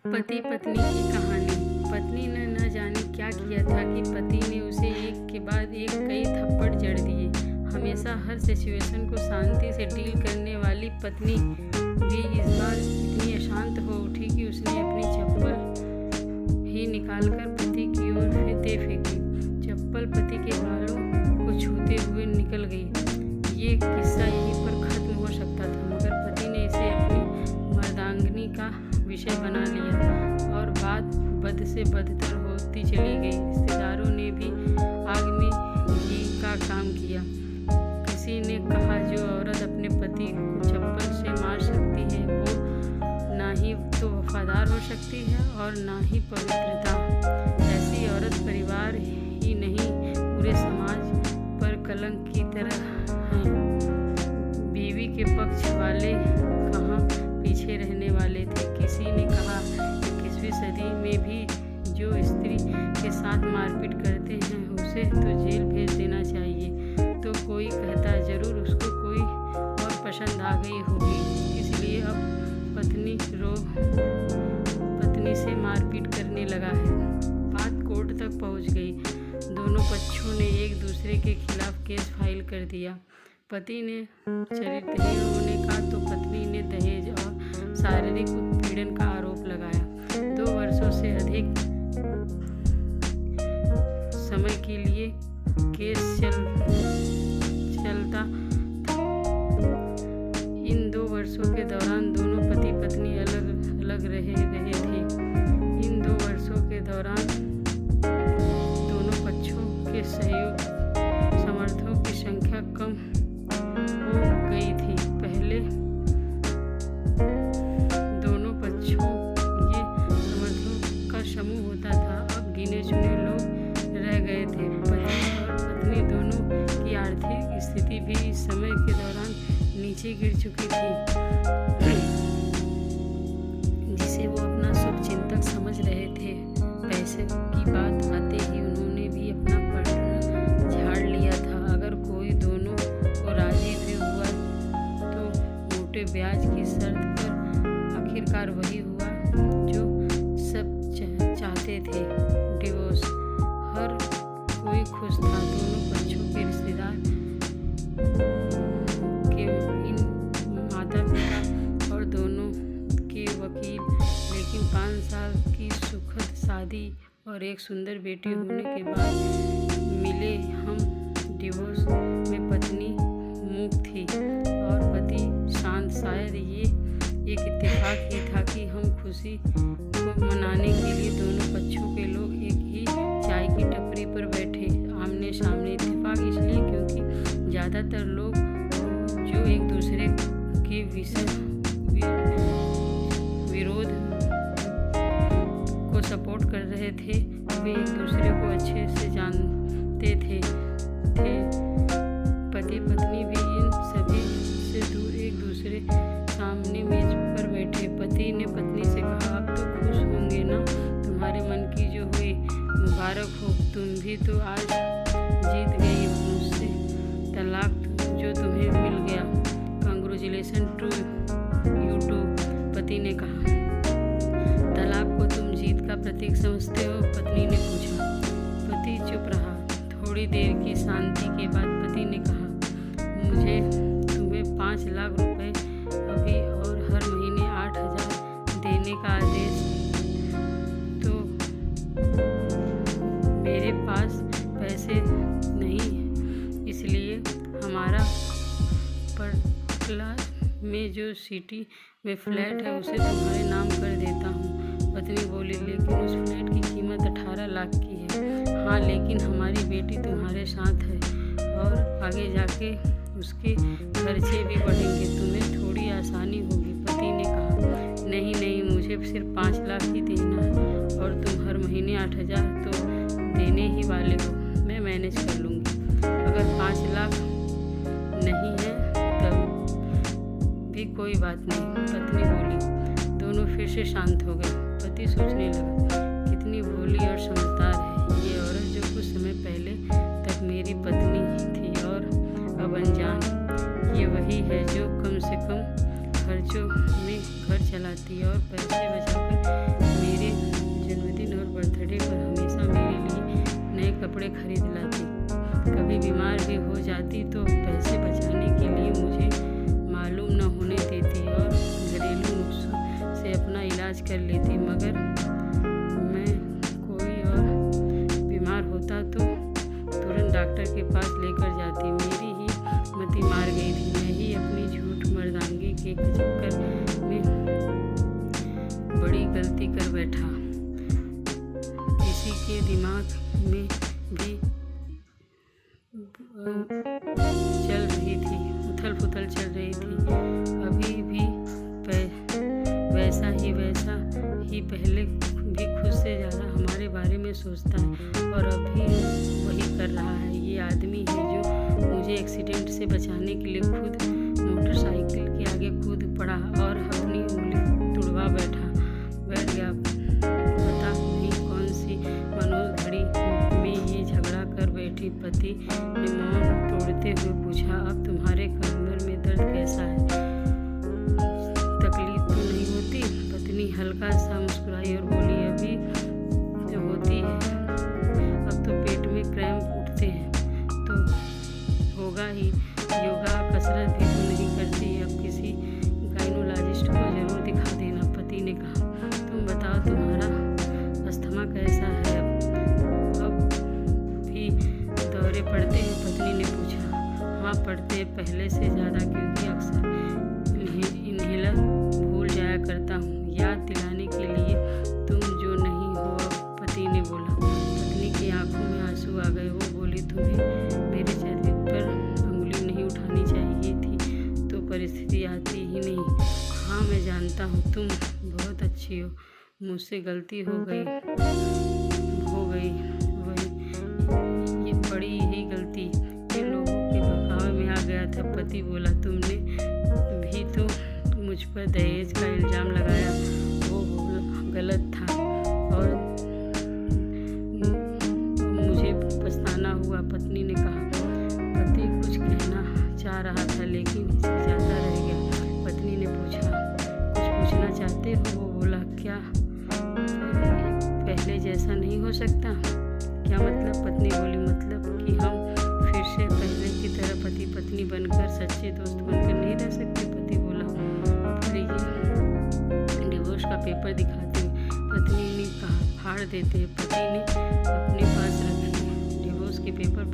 पति पत्नी की कहानी। पत्नी ने न जाने क्या किया था कि पति ने उसे एक के बाद एक कई थप्पड़ जड़ दिए। हमेशा हर सिचुएशन को शांति से डील करने वाली पत्नी भी इस बार इतनी अशांत हो उठी कि उसने अपनी चप्पल ही निकालकर पति की ओर दे फेंकी। चप्पल पति के बालों को छूते हुए निकल गई। ये किस्सा यहीं पर खत्म हो सकता था, मगर पति ने इसे अपनी मर्दांगनी का विषय बना लिया और बात बद से बदतर होती चली गई। रिश्तेदारों ने भी आग में घी का काम किया। किसी ने कहा जो औरत अपने पति को चप्पल से मार सकती है वो ना ही तो वफादार हो सकती है और ना ही पवित्रता। ऐसी औरत परिवार ही नहीं पूरे समाज पर कलंक की तरह है। बीवी के पक्ष वाले कहाँ पीछे रहने वाले थे। किसी ने कहा 21वीं सदी में भी जो स्त्री के साथ मारपीट करते हैं उसे तो जेल भेज देना चाहिए। तो कोई कहता जरूर उसको कोई और पसंद आ गई होगी, इसलिए अब पत्नी से मारपीट करने लगा है। बात कोर्ट तक पहुंच गई। दोनों पक्षों ने एक दूसरे के खिलाफ केस फाइल कर दिया। पति ने चरित्रहीन होने का तो पत्नी ने दहेज और शारीरिक उत्पीड़न का आरोप लगाया। 2 वर्षों से अधिक समय के लिए केस चलता था। इन 2 वर्षों के दौरान दोनों पति पत्नी अलग अलग रहे थे। इन 2 वर्षों के दौरान दोनों पक्षों के समर्थकों की संख्या कम हो गई थी। पहले दोनों पक्षों ये समर्थकों का समूह होता था, अब गिने चुने लोग रह गए थे। पति और पत्नी दोनों की आर्थिक स्थिति भी इस समय के दौरान नीचे गिर चुकी थी, जिसे वो अपना शुभ चिंतक समझ रहे थे। पैसे की बात आते ही उन्होंने भी अपना पार्टनर झाड़ लिया था। अगर कोई दोनों को राजी भी हुआ तो मोटे ब्याज की शर्त पर आखिरकार वही हुआ जो सब चाहते थे, डिवोर्स। हर कोई खुश था। दोनों पक्षों के रिश्तेदार के इन माता पिता और दोनों के वकील। लेकिन 5 साल की सुखद शादी और एक सुंदर बेटी होने के बाद मिले हम डिवोर्स में पत्नी मूक थी और पति शांत। शायद ये एक इत्तेफाक ही था कि हम खुशी को मनाने के लिए दोनों पक्षों के लोग एक ही चाय की टपरी पर बैठे आमने सामने। इत्तेफाक इसलिए क्योंकि ज़्यादातर लोग जो एक दूसरे के विरोध को सपोर्ट कर रहे थे वे एक दूसरे को अच्छे से जानते थे। पति पत्नी भी इन सभी से दूर एक दूसरे सामने मेज पर बैठे। पति ने पत्नी से कहा आप तो खुश होंगे ना, तुम्हारे मन की जो हुई मुबारक हो, तुम भी तो आज जीत गई हो मुझसे। तलाक जो तुम्हें मिल गया, कांग्रेचुलेशन टू यू टू, पति ने कहा। तलाक को तुम जीत का प्रतीक समझते हो, पत्नी ने पूछा। पति चुप रहा। थोड़ी देर की शांति के बाद पति ने कहा मुझे तुम्हें 5 लाख रुपए अभी और हर महीने 8,000 देने का आदेश। तो मेरे पास पैसे नहीं है, इसलिए हमारा पर्टला में जो सिटी में फ्लैट है उसे तुम्हारे नाम कर देता हूँ। पत्नी बोली लेकिन उस फ्लैट की कीमत 18 लाख की है। हाँ, लेकिन हमारी बेटी तुम्हारे साथ है और आगे जाके उसके खर्चे भी बढ़ेंगे, तुम्हें थोड़ी आसानी होगी। पति ने कहा नहीं, मुझे सिर्फ 5 लाख ही देना है और तुम हर महीने 8,000 तो देने ही वाले हो, मैं मैनेज कर लूँगी। अगर 5 लाख नहीं है तब भी कोई बात नहीं, पत्नी बोली। दोनों फिर से शांत हो गए। पति सोचने लगा कितनी भोली और समझदार है ये औरत जो कुछ समय पहले तक मेरी पत्नी थी और अब अनजान। ये वही है जो कम से कम खर्चों में घर चलाती है और पैसे बचाकर पति तो पैसे बचाने के लिए मुझे मालूम न होने देती और घरेलू नुस्खों से अपना इलाज कर लेती, मगर मैं कोई और बीमार होता तो तुरंत डॉक्टर के पास लेकर जाती। मेरी ही मति मार गई थी। मैं ही अपनी झूठ मर्दानगी के चक्कर में बड़ी गलती कर बैठा। किसी के दिमाग में भी चल रही थी, उथल पुथल चल रही थी। अभी भी वैसा ही पहले भी खुद से ज़्यादा हमारे बारे में सोचता है और अभी वही कर रहा है। ये आदमी है जो मुझे एक्सीडेंट से बचाने के लिए खुद मोटरसाइकिल के आगे कूद पड़ा और अपनी उंगली तुड़वा बैठ गया। पता नहीं कौन सी मनोघड़ी में ये झगड़ा कर बैठी। पति ने मौन तोड़ते हुए पूछा, अब तुम्हारे कमर में दर्द कैसा है? तकलीफ तो नहीं होती? पत्नी हल्का सा मुस्कुराई और बोली, अभी होती है, अब तो पेट में क्रैम्प उठते हैं तो होगा ही। योगा कसरत भी तो नहीं करती, अब किसी गाइनोलॉजिस्ट को जरूर दिखा देना। पति ने कहा, तुम बताओ तुम्हारा अस्थमा कैसा है? अब भी दौरे पड़ते हैं? पत्नी ने पूछा। हाँ पड़ते हैं, पहले से ज़्यादा, क्योंकि अक्सर इन्हेलर भूल जाया करता हूँ याद दिलाने के लिए। तुम जो नहीं हो। पति ने बोला। पत्नी की आंखों में आंसू आ गए। वो बोली, तुम्हें मेरे चेहरे पर उंगली नहीं उठानी चाहिए थी तो परिस्थिति आती ही नहीं। हाँ मैं जानता हूँ, तुम बहुत अच्छी हो, मुझसे गलती हो गई वही ये बड़ी ही गलती ये लोगों के बहकावे में आ गया था। पति बोला, तुमने भी तो मुझ पर दहेज का इल्ज़ाम लगाया, वो गलत था और मुझे पछताना हुआ। पत्नी ने कहा। पति कुछ कहना चाह रहा था लेकिन हिचकिचाता रह गया। पत्नी ने पूछा, कुछ पूछना चाहते हो? वो बोला, क्या पहले जैसा नहीं हो सकता? क्या मतलब? पत्नी बोली, मतलब कि हम फिर से पहले की तरह पति पत्नी बनकर सच्चे दोस्त बनकर नहीं रह सकते? पति बोला, फिर ये डिवोर्स का पेपर दिखाते हैं। पत्नी ने कहा, फाड़ देते। पति ने अपने पास रखे डिवोर्स के पेपर